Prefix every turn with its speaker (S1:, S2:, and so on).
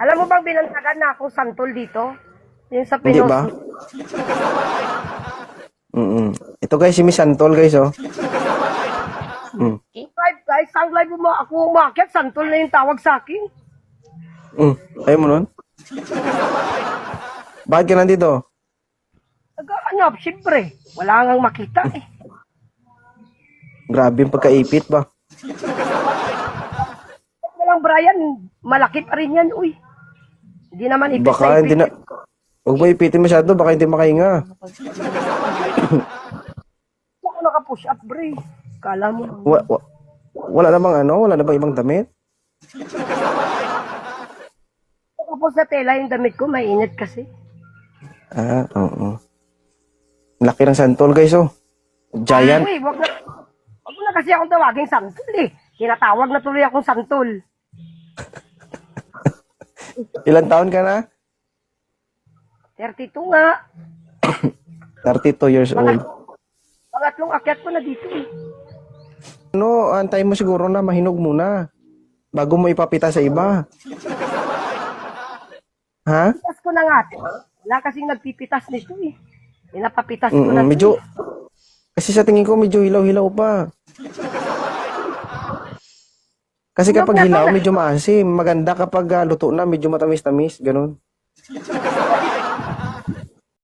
S1: Alam mo bang binantagan na akong santol dito? Yung sa
S2: Hindi
S1: Pinos.
S2: ba? Ito guys, si Miss Santol guys, oh.
S1: Live guys, ang live mo ako umakyat, santol na yung tawag sa akin.
S2: Ayaw mo nun? Bakit ka nandito?
S1: Nagkakanap, siyempre. Wala ngang makita eh.
S2: Grabe yung pagkaipit ba?
S1: Walang Brian, malaki pa rin yan, uy. Hindi naman ipit
S2: Baka hindi na... Huwag mo ipitin masyado, baka hindi makahinga.
S1: Ako naka-push up, bre. Kala mo.
S2: Wala namang ano? Wala namang ibang damit?
S1: Tapos sa tela yung damit ko, mainit kasi.
S2: Oo. Laki ng santol guys, oh. Giant.
S1: Uy, wag na kasi akong tawaging santol eh. Tinatawag na tuloy akong santol.
S2: Ilan taon ka na?
S1: 32 nga.
S2: 32 years old.
S1: Pangatlong akyat ko na dito eh.
S2: Ano, antay mo siguro na mahinog muna. Bago mo ipapita sa iba. Ha?
S1: Pitas ko na nga. Wala kasing nagpipitas nito eh. Pinapapitas ko na.
S2: Medyo... Kasi sa tingin ko medyo hilaw-hilaw pa. Kasi kapag hilaw, medyo maasim. Maganda kapag luto na, medyo matamis-tamis. Ganun.